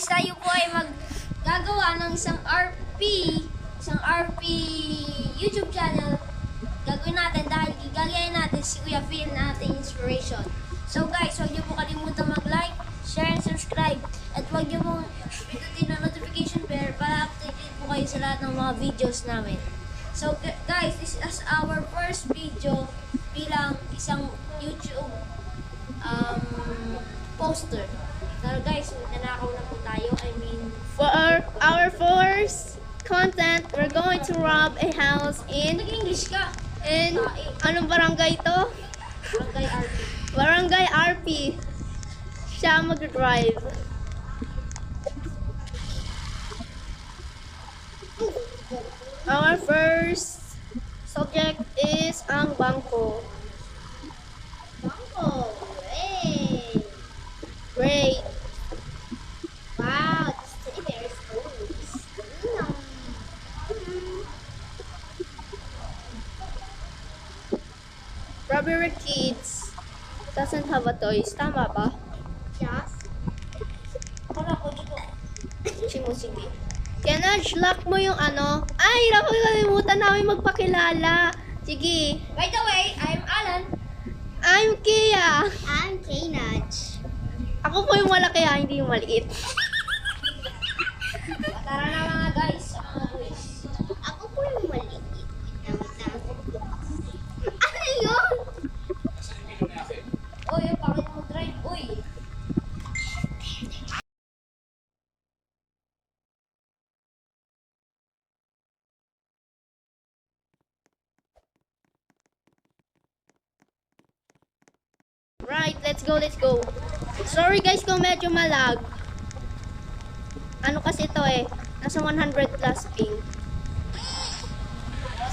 guys, tayo po ay maggagawa ng isang RP YouTube channel. Gagawin natin dahil gagayahin natin si Kuya Phil na ating inspiration. So guys, huwag niyo po kalimutan mag-like, share, and subscribe. At huwag niyo pong pindutin ang notification bell para updated po kayo sa lahat ng mga videos namin. So guys, this is our first video bilang isang YouTube poster. So guys, nanakaw na po tayo. For our first content, we're going to rob a house in Nag-English ka. anong barangay to? Barangay RP. Barangay RP. Siya mag-drive. Our first subject is ang bangko. Bangko. Hey. Great. Wow, this teddy bear is always. Robbery Kids doesn't have a toys. Tama ba? Yes. Akala ko dito. Sige. Kenaj, lock mo yung ano. Ay, nakakalimutan namin magpakilala. Sige. By the way, I'm Alan. I'm Kia. I'm Kainaj. Ako po yung malaki ha, hindi yung maliit. Tara na mga guys, sa mga boys. Ako po yung maliit. Ano yun? Uy, yung pakit mo drive. Uy. Right, let's go. Sorry guys kung medyo malag. Ano kasi ito eh, nasa 100 plus ping.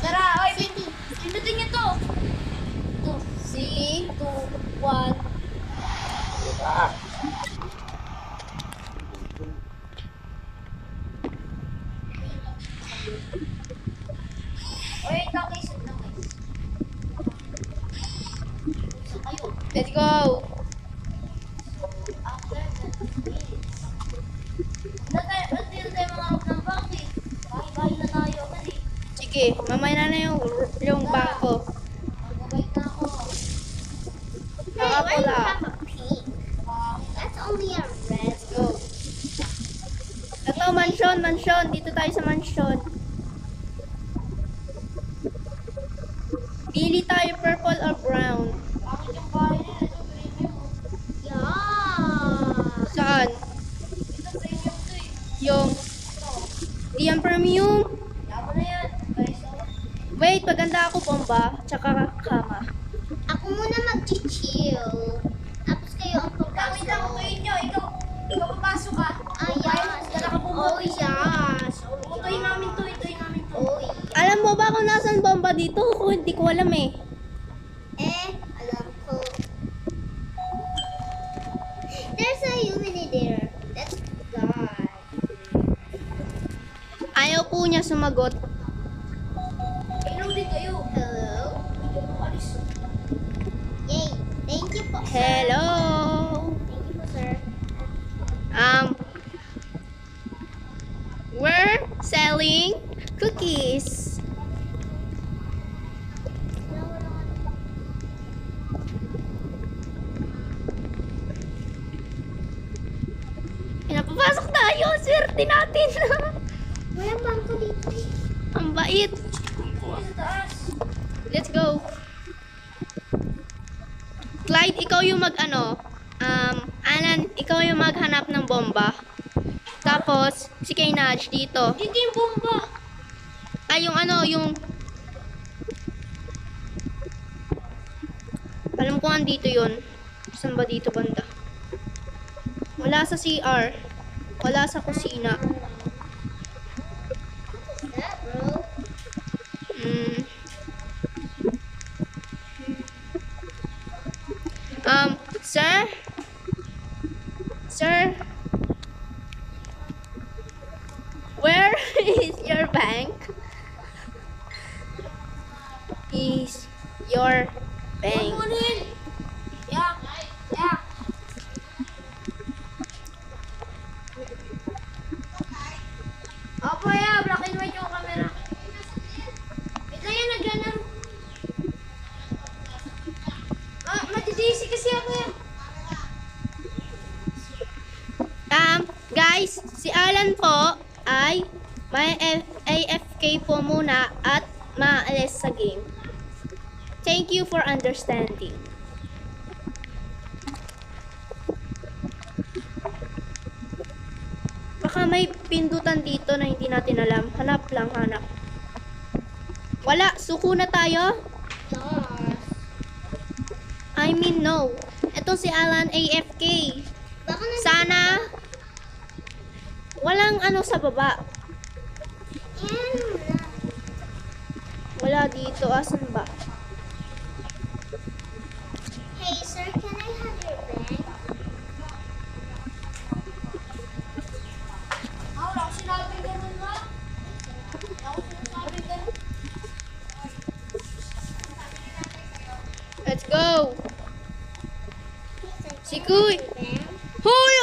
Tara, oy, pindutin niyo to. 2, 3, 2, 1. Oy, guys. Let's go. After that is... Hindi tayo mga out ng bank eh. Bahay-bahay na tayo agad eh. Sige, mamaya na yung bangko. Mag-bike na ako. Nakapula. pink? That's only a red. Let's go. Ito, mansion. Dito tayo sa mansion. Pili tayo purple or brown. Bakit yung bahay nila? Ito premium. Yeah! Saan? Ito premium to eh. Yung Ito. Iyan premium. Yaman na yan. Guys, Wait, paganda ako bomba. Tsaka kama. ako muna mag-chill. Tapos kayo ang papasok. Wait lang, utuin nyo. Ikaw papasok ka. Ah, yes. Dala ka bumot. Oh, yes. Utuin namin to. Oh, Alam mo ba kung nasan bomba dito? Hindi ko alam eh. alam ko. There's a human there. That's God. Ayaw po niya sumagot. Inom din kayo. Hello? Yay. Thank you po, sir. Hello. Thank you po, sir. We're selling cookies. Pinapapasok tayo. Swerte natin. Walang bangko dito. Ang bait. Sa taas. Let's go. Clyde, ikaw yung Alan, ikaw yung maghanap ng bomba. Tapos, si Kainaj dito. Dito yung bomba. Ay, yung alam ko andito yun. Saan ba dito banda? Wala sa CR. Wala sa kusina. What's that, bro? Sir? Sir? Where is your bank? Is your bank? Kunin. Yeah. Si Alan po ay may AFK po muna at maalis sa game. Thank you for understanding. Baka may pindutan dito na hindi natin alam. Hanap lang, hanap. Wala, suko na tayo. Yes. I mean no. Ito si Alan AFK. Baka na Sana walang ano sa baba. yan. Wala dito. Asan ba? Hey sir, can I have your bag? Wala ko sinabing ganun ma. Wala ko sinabing ganun. Let's go. Si Kuy. Hoy!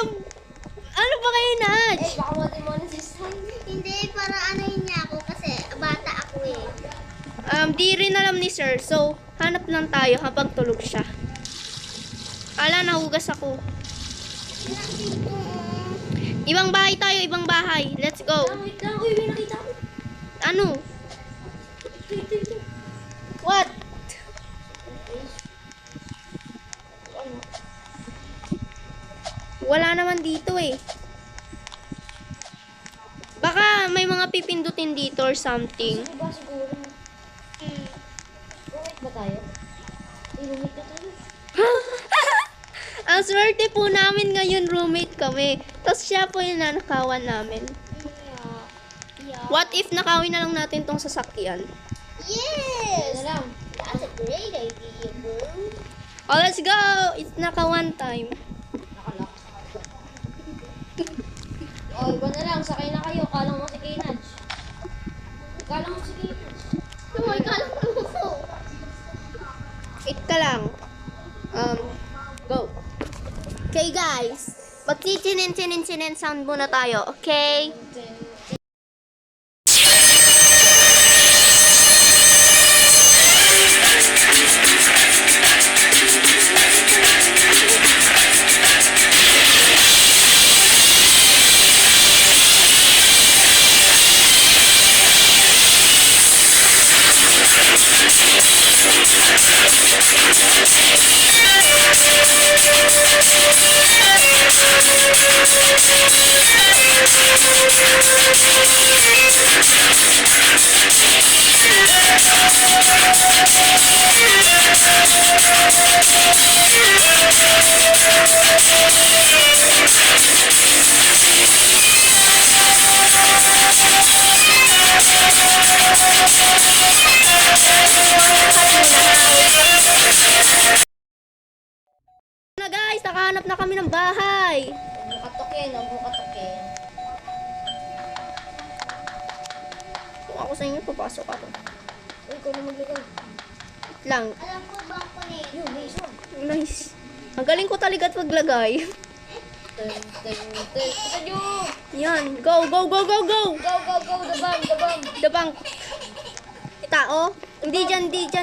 Ano ba kayo, Naj? Eh, baka ma-demonetize tayo. Hindi, para ano yun niya ako kasi bata ako eh. Di rin alam ni Sir. So, hanap lang tayo habang tulog siya. Ala, nahugas ako. Ibang bahay tayo, ibang bahay. Let's go. Wait lang, uy, may nakita ko. Ano? Ito. What? Wala naman dito eh. Baka may mga pipindutin dito or something. Ano ba siguro? Rumit ba tayo? Rumit na tayo. Ang swerte po namin ngayon, roommate kami. Tapos siya po yung nanakawan namin. Yeah. What if nakawin na lang natin tong sasakyan? Yes! Ano lang? That's a great idea, bro. Oh, let's go! It's naka one time. Nakalak. Oh, iba na lang. Sakay na kayo. Kala mo si Kaynaj. Kala mo si Kaynaj. Ay, kala mo ko. Wait ka lang. Go. Okay, guys. Magtitinin sound muna tayo, okay? Na guys, nakahanap na kami ng bahay. Bukatokin, bukatokin. Kung ako sa inyo, papasok ako. Uy, ikaw na maglagay. Lang. Alam ko ba ako na yun? Yung Mason. Nice. Ang galing ko talaga at maglagay. Isa nyo! Yan. Go, go, go, go, go! Go, go, go! The bomb, the bomb! The bank. Tao? Hindi dyan, dito.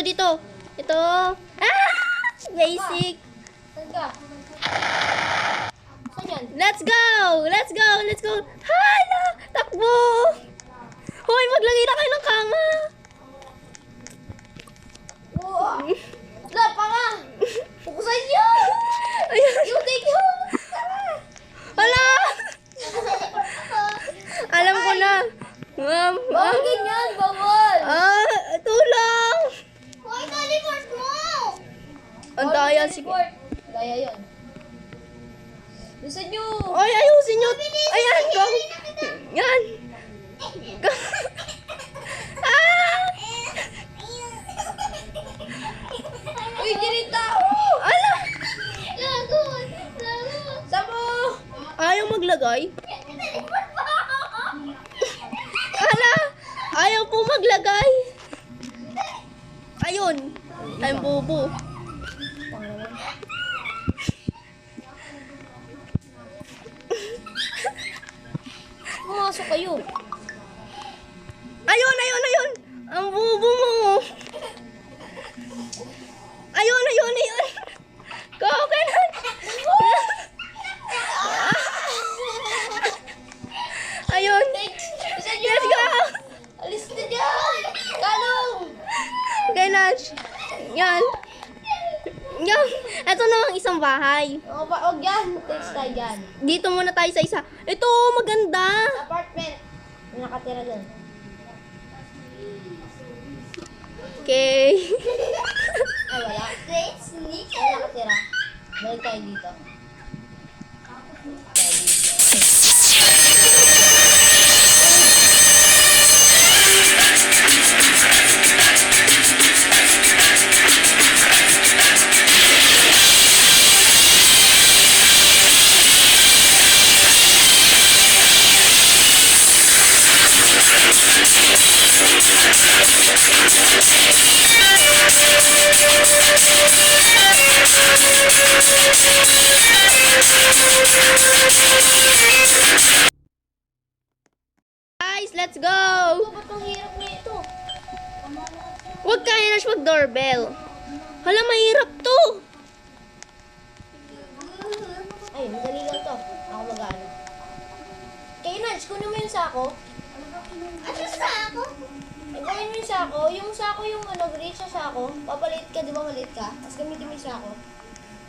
Dito. Ito. Ah! Basic. Saan ka? Saan yan? Let's go! Hala! Takbo! Hoy, maglagay na kayo ng kama! Oo! Wala pa nga! Pukusan nyo! Ayan. You take home! Hala! Alam ko na. Bawal ganyan! Bawal! Tulong! Hoy, teleport mo! Ang daya, sige. Daya yun. Bilisan nyo! Ay, ayusin nyo. Ayan, go. Yan. Go. Ah! Uy, diyan tao! Ala! Lagot! Samo! Ayaw maglagay. Ala! Ayaw po maglagay. Ayun. Ay, bobo. Pumasok kayo. Ayun. Ang bobo mo. Ayun. Go, kanan. isang bahay. Huwag yan. Text tayo dyan. Dito muna tayo sa isa. Ito, maganda. Apartment. May nakatira dyan. Okay. Ay, wala. May nakatira. Balik tayo dito. Guys, let's go. Ba't ang hirap na ito? Huwag ka na mag-doorbell. Hala, mahirap to. Ay, madali lang to. Ako mag-ano. Kaya Nats, kunin mo yung sako. Ano sako? Gawin mo yung sako. Yung sako yung ano, grade sa sako. Papaliit ka, di ba maliit ka? Tapos gamitin mo yung sako.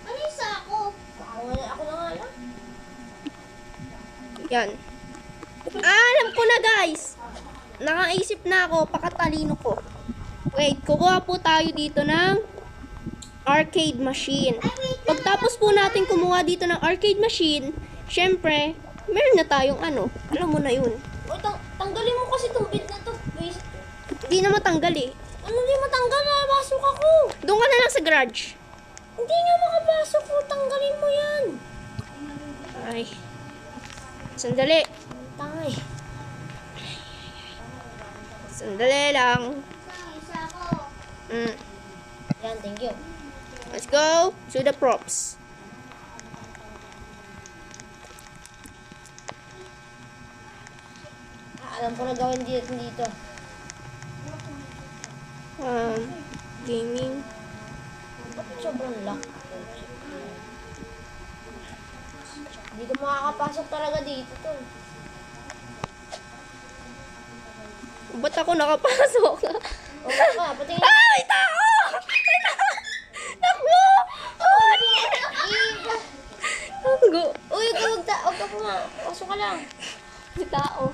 Ano yung sako? Ako na nga lang. Yan. Alam ko na, guys. Nakaisip na ako, pakatalino ko. Wait, kukuha po tayo dito ng arcade machine. Pagtapos po natin kumuha dito ng arcade machine, syempre, meron na tayong ano. Alam mo na yun. Uy, tanggalin mo kasi itong bit na to. Please. Hindi na matanggal eh. Ano di matanggal? Nakapasok ako. Doon ka na lang sa garage. Hindi nga makapasok ko. Tanggalin mo yan. Ay. Sandali. Tangay. Sandali lang. Yan, thank you. Let's go to the props. Alam ko na gawin dito. Gaming. Bakit sobrang lock? Hindi ka makakapasok talaga dito to. Ba't ako nakapasok? O ka, patingin. Ah! May tao! May tao! Takbo! Takbo! Uy, huwag ka pasok ka lang. May tao.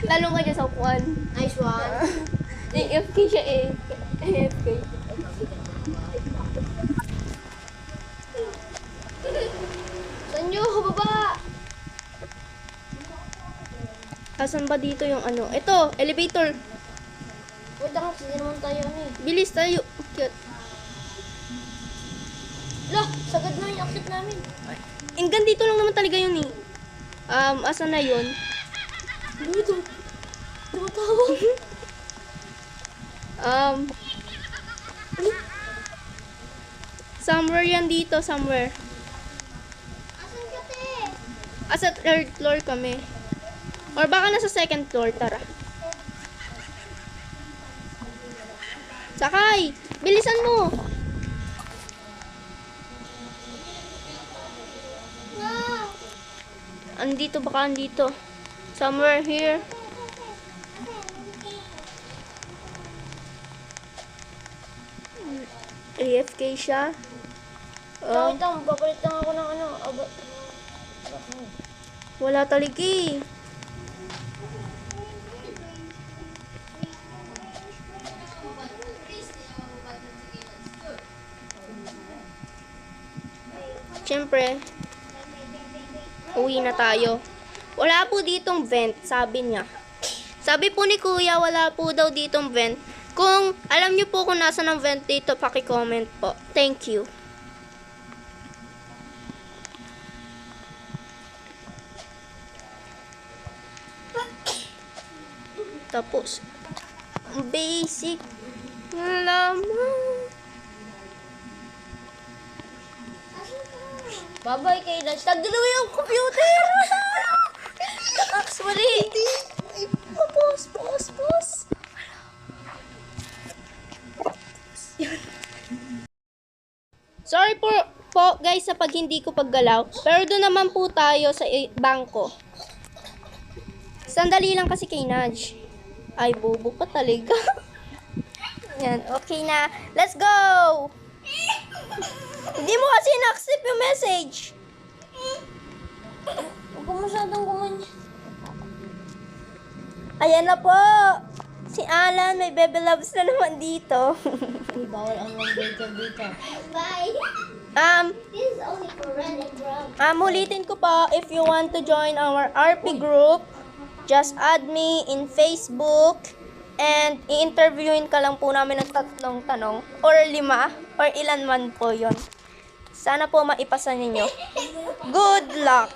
Lalo ka dyan sa upuan. Nice one. AFK siya eh. AFK. Saan nyo? Baba! Asan ba dito yung ano? Ito, elevator. Wait lang, hindi naman tayo ano eh. Bilis tayo. Cute. Lah, sagad na yung akit namin. Hanggang dito lang naman talaga yun eh. Asan na yun? Dito. Tumatawa. Somewhere yan dito, somewhere. Asan ka, te? Asa third floor kami. Or baka nasa second floor, tara. Sakay! Bilisan mo! Wow! Andito, baka andito. Somewhere here. AFK siya. Wait lang, papalit lang ako ng ano. Wala talaga eh. Siyempre, uwi na tayo. Wala po ditong vent, sabi niya. Sabi po ni Kuya, wala po daw ditong vent. Kung alam niyo po kung nasa ng vent dito, paki-comment po. Thank you. Tapos, basic lamang. Babay kay Nats. Tagdalawa yung computer! Actually. Pause. Sorry po guys sa pag hindi ko paggalaw. Pero doon naman po tayo sa bangko. Sandali lang kasi kay Nudge. Ay, bobo ka talaga. Yan, okay na. Let's go! Hindi mo kasi na-accept yung message. Huwag ko masyadong gumanyan. Ayan na po. Si Alan, may baby loves na naman dito. Uy, bawal ang number dito. Bye. This is only for Ren and Brown. Ulitin ko po, if you want to join our RP group, just add me in Facebook and i-interviewin ka lang po namin ng 3 tanong or 5 or ilan man po yon. Sana po maipasa ninyo. Good luck!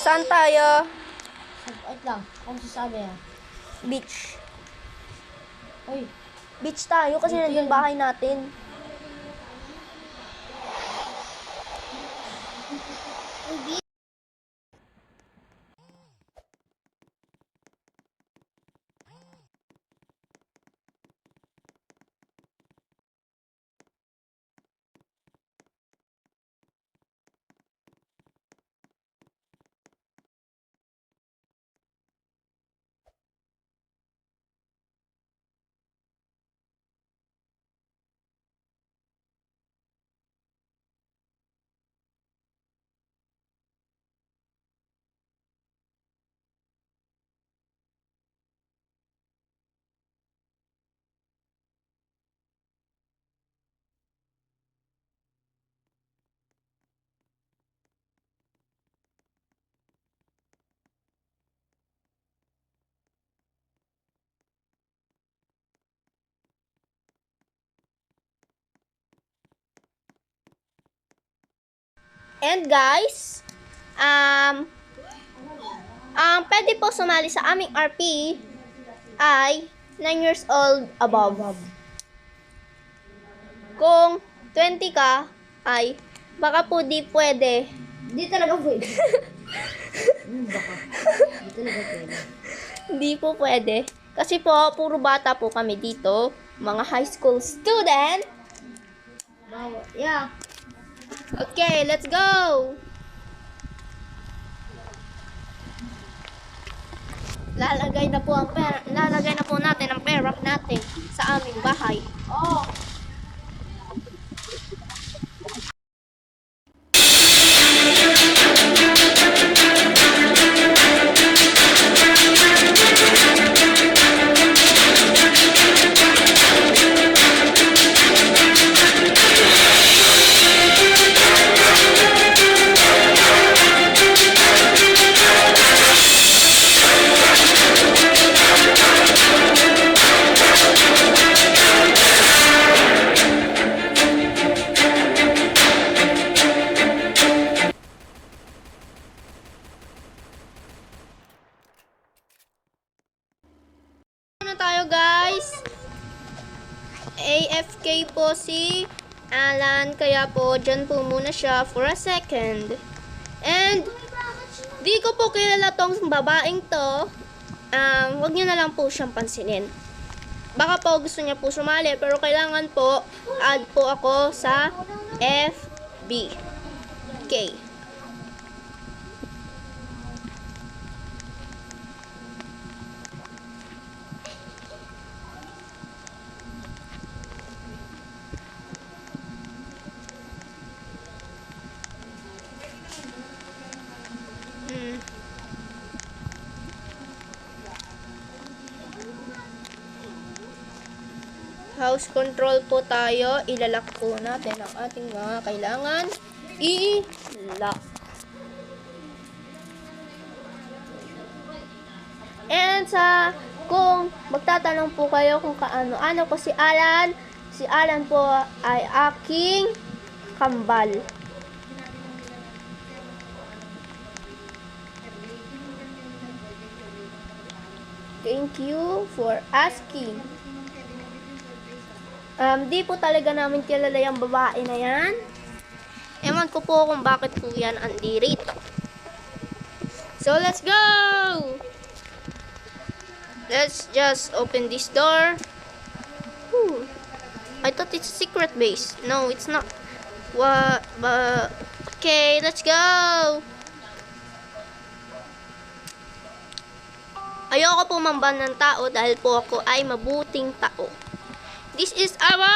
Saan tayo? Wait lang. Ano sasabi ah? Beach. Uy. Beach tayo kasi nandun bahay natin. And guys, pwede po sumali sa aming RP ay 9 years old above. Kung 20 ka, ay baka po di pwede. Di talaga pwede. Baka. Di talaga pwede. Hindi po pwede. Kasi po, puro bata po kami dito. Mga high school student. Bawal. Yeah. Okay, let's go! Lalagay na po natin ang pera natin sa aming bahay. Oh. Na tayo guys. AFK po si Alan, kaya po dyan po muna siya for a second. And di ko po kilala tong babaeng to. Wag niyo na lang po siyang pansinin. Baka po gusto niya po sumali, pero kailangan po add po ako sa FB. Okay. House control po tayo. Ilalak po natin ang ating mga kailangan i-lock. And kung magtatanong po kayo kung kaano-ano ko si Alan po ay aking kambal. Thank you for asking. Di po talaga namin kilala yung babae na yan. Ewan ko po kung bakit po yan andirito. So, let's go! Let's just open this door. Whew. I thought it's a secret base. No, it's not. What? But okay, let's go! Ayoko po mamban ng tao dahil po ako ay mabuting tao. This is our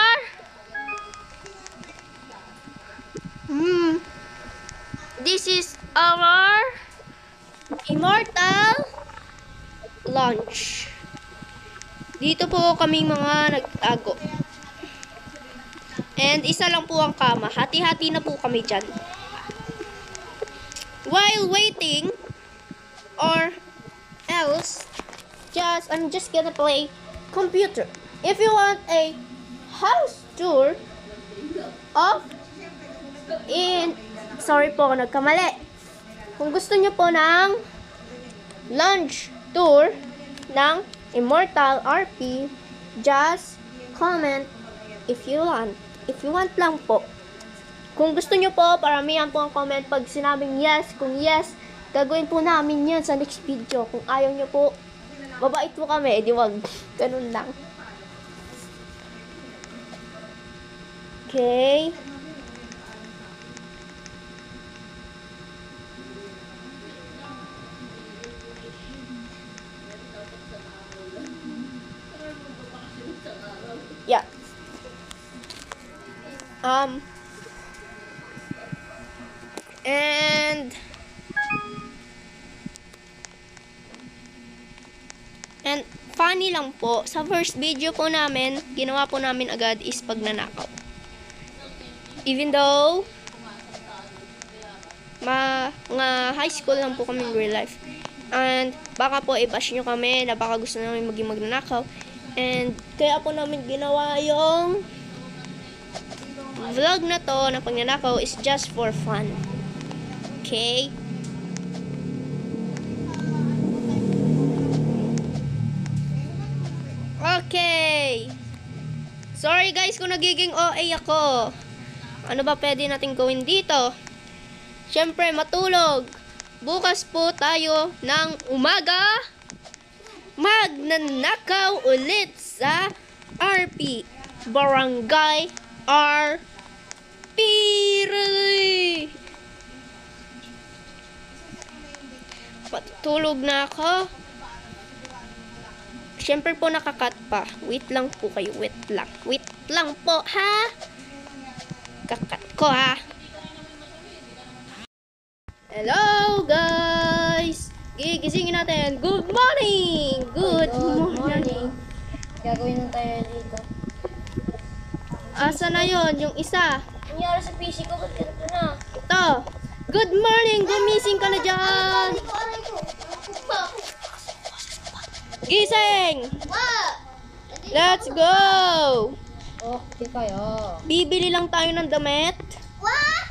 This is our immortal lunch. Dito po kami mga nagtago. And isa lang po ang kama. Hati-hati na po kami dyan. While waiting, or else, I'm just gonna play computer. If you want a house tour of sorry po, nagkamali. Kung gusto nyo po ng lunch tour ng Immortal RP, just comment if you want. If you want lang po. Kung gusto nyo po, paramihan po ang comment pag sinabing yes. Kung yes, gagawin po namin yan sa next video. Kung ayaw nyo po, mabait po kami. Di wag. Ganun lang. Okay. Yeah. And funny lang po, sa first video po namin, ginawa po namin agad is pagnanakaw. Even though mga high school lang po kami in real life. And baka po i-bash nyo kami na baka gusto namin maging magnanakaw. And kaya po namin ginawa yung vlog na to na pagnanakaw is just for fun. Okay? Okay. Sorry guys kung nagiging OA ako. Ano ba pwede natin gawin dito? Siyempre, matulog. Bukas po tayo ng umaga. Magnanakaw ulit sa RP. Barangay RP. Patulog na ako. Siyempre po nakakat pa. Wait lang po kayo. Wait lang po ha. Kakat ko ha. Hello guys. Gigisingin natin. Good morning. Good morning. Gagawin na tayo dito. Asa na yon yung isa? Nangyari sa PC ko, ba't ganito na? Ito. Good morning. Gumising ka na dyan. Gising. Let's go. Okay kayo. Bibili lang tayo ng damit. What?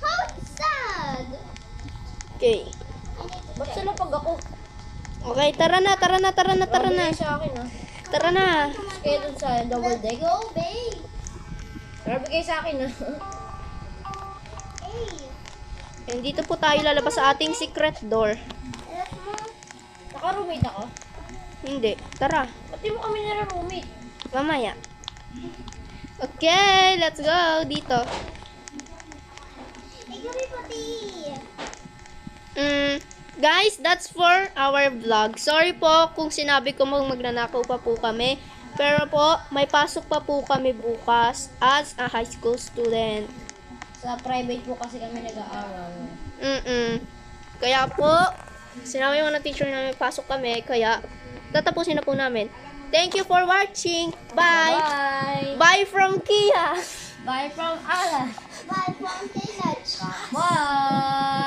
How sad? Okay. Ba't sila pag ako? Okay, tara na. Sabi sa akin ah. Tara na. Kaya dun sa double deck. Go, babe! Grabe kayo sa akin ah. And dito po tayo lalabas sa ating secret door. Naka-roommate ako? Hindi. Tara. Ba't di mo kami nara-roommate? Mamaya. Okay, let's go. Dito. Guys, that's for our vlog. Sorry po kung sinabi ko magnanakaw pa po kami. Pero po, may pasok pa po kami bukas as a high school student. Sa private po kasi kami nag-aaral. Kaya po, sinabi mo ng teacher na may pasok kami, kaya tatapusin na po namin. Thank you for watching. Bye! Bye! Bye from Kia! Bye from Alan! Bye from Tinach. Bye!